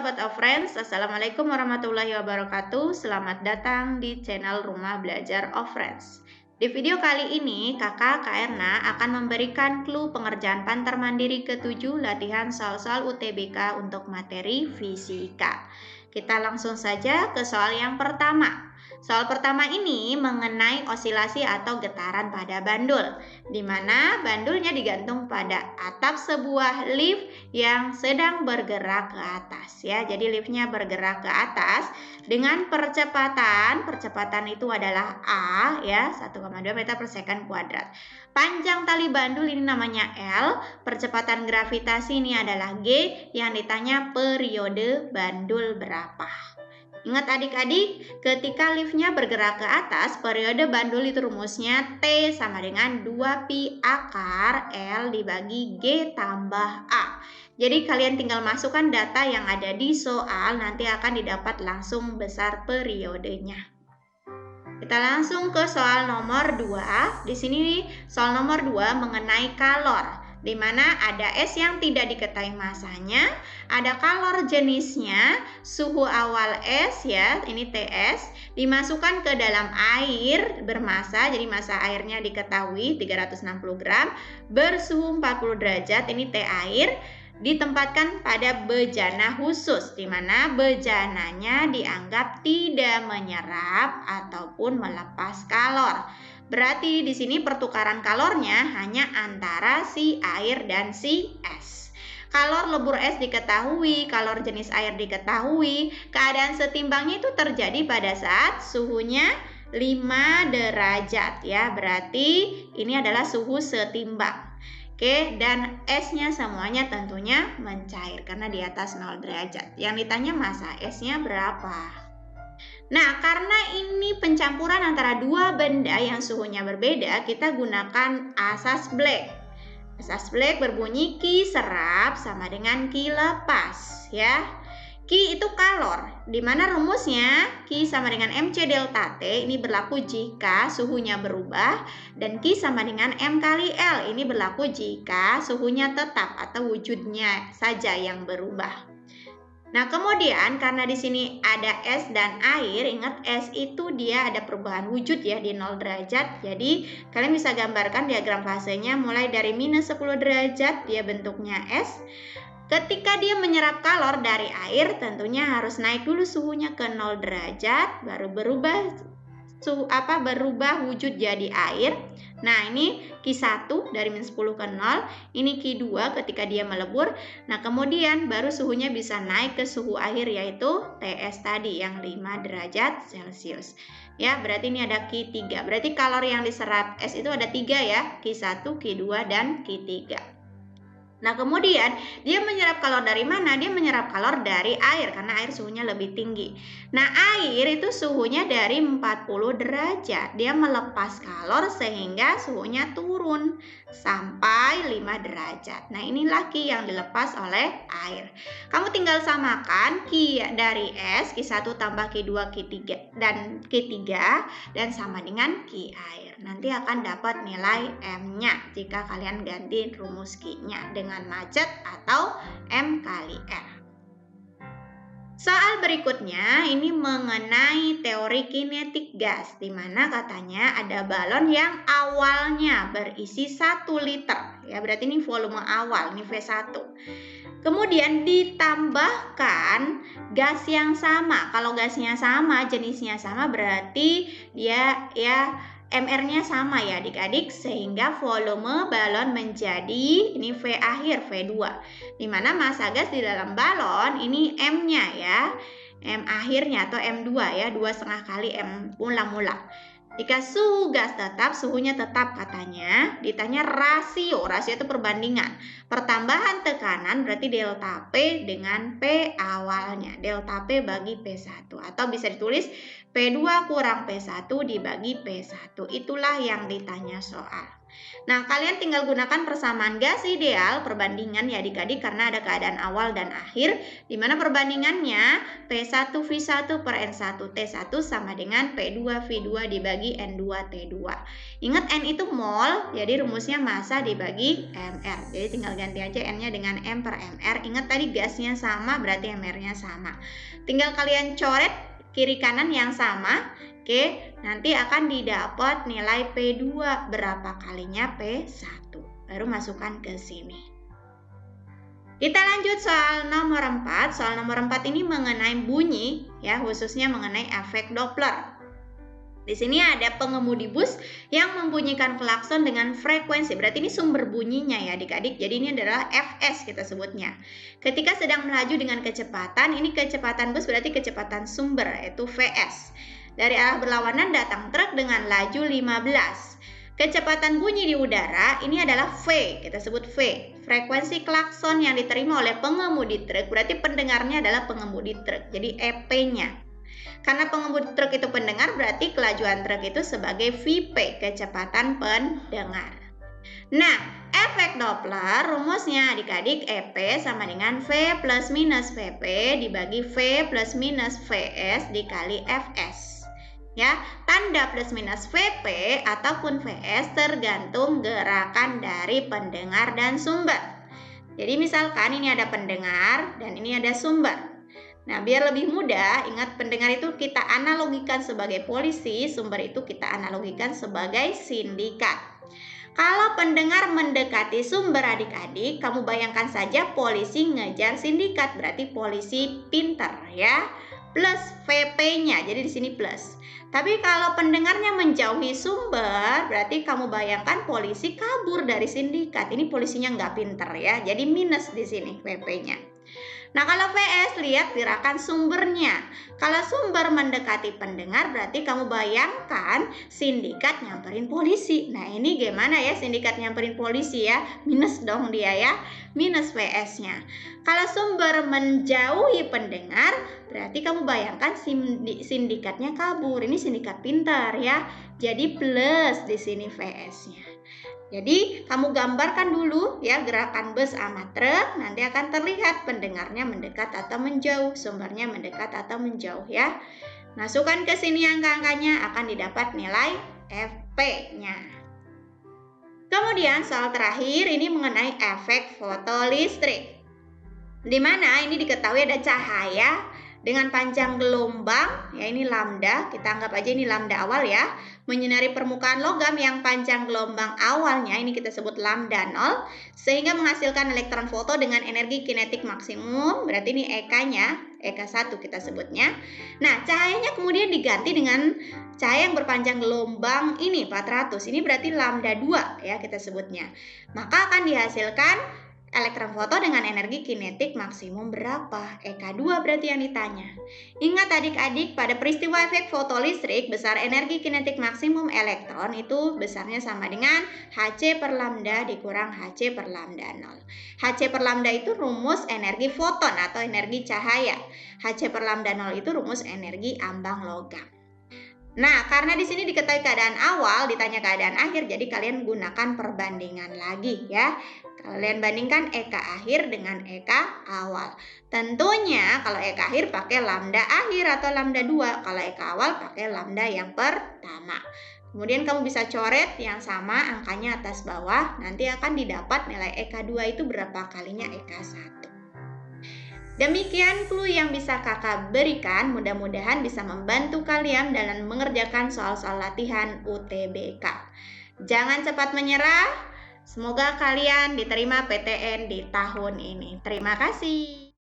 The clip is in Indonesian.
Sobat of Friends, Assalamualaikum warahmatullahi wabarakatuh. Selamat datang di channel Rumah Belajar of Friends. Di video kali ini, kakak Kak Erna akan memberikan clue pengerjaan pantar mandiri ke-7 latihan soal-soal UTBK untuk materi fisika. Kita langsung saja ke soal yang pertama. Soal pertama ini mengenai osilasi atau getaran pada bandul, di mana bandulnya digantung pada atap sebuah lift yang sedang bergerak ke atas ya. Jadi liftnya bergerak ke atas dengan percepatan itu adalah A ya, 1,2 meter per second kuadrat. Panjang tali bandul ini namanya L, percepatan gravitasi ini adalah G, yang ditanya periode bandul berapa. Ingat adik-adik, ketika liftnya bergerak ke atas, periode bandul itu rumusnya T sama dengan 2pi akar L dibagi G tambah A. Jadi kalian tinggal masukkan data yang ada di soal, nanti akan didapat langsung besar periodenya. Kita langsung ke soal nomor 2. Di sini soal nomor 2 mengenai kalor, di mana ada es yang tidak diketahui masanya, ada kalor jenisnya, suhu awal es ya, ini TS, dimasukkan ke dalam air bermasa, jadi massa airnya diketahui 360 gram, bersuhu 40 derajat, ini T air, ditempatkan pada bejana khusus, di mana bejananya dianggap tidak menyerap ataupun melepas kalor. Berarti di sini pertukaran kalornya hanya antara si air dan si es. Kalor lebur es diketahui, kalor jenis air diketahui. Keadaan setimbangnya itu terjadi pada saat suhunya 5 derajat ya. Berarti ini adalah suhu setimbang. Oke, dan esnya semuanya tentunya mencair karena di atas 0 derajat. Yang ditanya massa esnya berapa? Nah, karena ini pencampuran antara dua benda yang suhunya berbeda, kita gunakan asas Black. Asas Black berbunyi Q serap sama dengan Q lepas, ya. Q itu kalor, di mana rumusnya Q sama dengan MC delta T, ini berlaku jika suhunya berubah, dan Q sama dengan M kali L, ini berlaku jika suhunya tetap atau wujudnya saja yang berubah. Nah, kemudian karena di sini ada es dan air, ingat es itu dia ada perubahan wujud ya di 0 derajat. Jadi, kalian bisa gambarkan diagram fasenya mulai dari minus 10 derajat, dia bentuknya es. Ketika dia menyerap kalor dari air, tentunya harus naik dulu suhunya ke 0 derajat, baru berubah wujud jadi air. Nah, ini Q1 dari minus 10 ke 0, ini Q2 ketika dia melebur. Nah, kemudian baru suhunya bisa naik ke suhu akhir yaitu TS tadi yang 5 derajat Celcius. Ya, berarti ini ada Q3. Berarti kalor yang diserap es itu ada 3 ya, Q1, Q2, dan Q3. Nah, kemudian dia menyerap kalor dari mana? Dia menyerap kalor dari air karena air suhunya lebih tinggi. Nah, air itu suhunya dari 40 derajat. Dia melepas kalor sehingga suhunya turun sampai 5 derajat. Nah, inilah Q yang dilepas oleh air. Kamu tinggal samakan Q dari es, Q1 tambah Q2, Q3 dan sama dengan Q air. Nanti akan dapat nilai M-nya jika kalian ganti rumus Q-nya dengan macet atau M kali R. Soal berikutnya ini mengenai teori kinetik gas, di mana katanya ada balon yang awalnya berisi 1 liter. Ya, berarti ini volume awal, ini V1. Kemudian ditambahkan gas yang sama. Kalau gasnya sama, jenisnya sama, berarti dia ya MR-nya sama ya adik-adik, sehingga volume balon menjadi ini V akhir V2, dimana massa gas di dalam balon ini M-nya ya, M akhirnya atau M2 ya, 2,5 kali M mula-mula. Jika suhu gas tetap, suhunya tetap katanya, ditanya rasio itu perbandingan. Pertambahan tekanan berarti delta P dengan P awalnya, delta P bagi P1. Atau bisa ditulis P2 kurang P1 dibagi P1. Itulah yang ditanya soal. Nah, kalian tinggal gunakan persamaan gas ideal perbandingan ya adik-adik karena ada keadaan awal dan akhir, di mana perbandingannya P1V1 per N1 T1 sama dengan P2V2 dibagi N2 T2. Ingat N itu mol, jadi rumusnya massa dibagi mR. Jadi tinggal ganti aja N-nya dengan M per mR. Ingat tadi gasnya sama, berarti mR-nya sama. Tinggal kalian coret kiri kanan yang sama. Oke, nanti akan didapat nilai P2 berapa kalinya P1. Baru masukkan ke sini. Kita lanjut soal nomor 4. Soal nomor 4 ini mengenai bunyi, ya, khususnya mengenai efek Doppler. Di sini ada pengemudi bus yang membunyikan klakson dengan frekuensi. Berarti ini sumber bunyinya ya adik-adik. Jadi ini adalah Fs kita sebutnya. Ketika sedang melaju dengan kecepatan, ini kecepatan bus berarti kecepatan sumber yaitu Vs. Dari arah berlawanan datang truk dengan laju 15. Kecepatan bunyi di udara ini adalah V, kita sebut V. Frekuensi klakson yang diterima oleh pengemudi truk, berarti pendengarnya adalah pengemudi truk. Jadi EP-nya. Karena pengemudi truk itu pendengar, berarti kelajuan truk itu sebagai VP, kecepatan pendengar. Nah, efek Doppler rumusnya adik-adik EP sama dengan V plus minus VP dibagi V plus minus Vs dikali Fs. Ya, tanda plus minus VP ataupun Vs tergantung gerakan dari pendengar dan sumber. Jadi misalkan ini ada pendengar dan ini ada sumber. Nah, biar lebih mudah, ingat pendengar itu kita analogikan sebagai polisi, sumber itu kita analogikan sebagai sindikat. Kalau pendengar mendekati sumber adik-adik, kamu bayangkan saja polisi ngejar sindikat, berarti polisi pinter ya. Plus VP-nya, jadi di sini plus. Tapi kalau pendengarnya menjauhi sumber, berarti kamu bayangkan polisi kabur dari sindikat. Ini polisinya nggak pinter ya, jadi minus di sini VP-nya. Nah, kalau Vs, lihat gerakan sumbernya. Kalau sumber mendekati pendengar, berarti kamu bayangkan sindikat nyamperin polisi. Nah, ini gimana ya sindikat nyamperin polisi ya? Minus dong dia ya, minus Vs-nya. Kalau sumber menjauhi pendengar, berarti kamu bayangkan sindikatnya kabur. Ini sindikat pintar ya, jadi plus di sini Vs-nya. Jadi kamu gambarkan dulu ya gerakan bus sama truk, nanti akan terlihat pendengarnya mendekat atau menjauh, sumbernya mendekat atau menjauh ya. Masukkan ke sini angka-angkanya, akan didapat nilai Fp-nya. Kemudian soal terakhir ini mengenai efek fotolistrik. Di mana ini diketahui ada cahaya dengan panjang gelombang, ya ini lambda, kita anggap aja ini lambda awal ya, menyinari permukaan logam yang panjang gelombang awalnya, ini kita sebut lambda 0, sehingga menghasilkan elektron foto dengan energi kinetik maksimum, berarti ini EK-nya, EK1 kita sebutnya. Nah, cahayanya kemudian diganti dengan cahaya yang berpanjang gelombang ini 400, ini berarti lambda 2 ya kita sebutnya. Maka akan dihasilkan elektron foto dengan energi kinetik maksimum berapa? EK2 berarti yang ditanya. Ingat adik-adik, pada peristiwa efek fotolistrik, besar energi kinetik maksimum elektron itu besarnya sama dengan Hc per lambda dikurang Hc per lambda 0. Hc per lambda itu rumus energi foton atau energi cahaya. Hc per lambda 0 itu rumus energi ambang logam. Nah, karena di sini diketahui keadaan awal, ditanya keadaan akhir, jadi kalian gunakan perbandingan lagi ya. Kalian bandingkan EK akhir dengan EK awal. Tentunya kalau EK akhir pakai lambda akhir atau lambda 2. Kalau EK awal pakai lambda yang pertama. Kemudian kamu bisa coret yang sama angkanya atas bawah. Nanti akan didapat nilai EK2 itu berapa kalinya EK1. Demikian clue yang bisa kakak berikan. Mudah-mudahan bisa membantu kalian dalam mengerjakan soal-soal latihan UTBK. Jangan cepat menyerah. Semoga kalian diterima PTN di tahun ini. Terima kasih.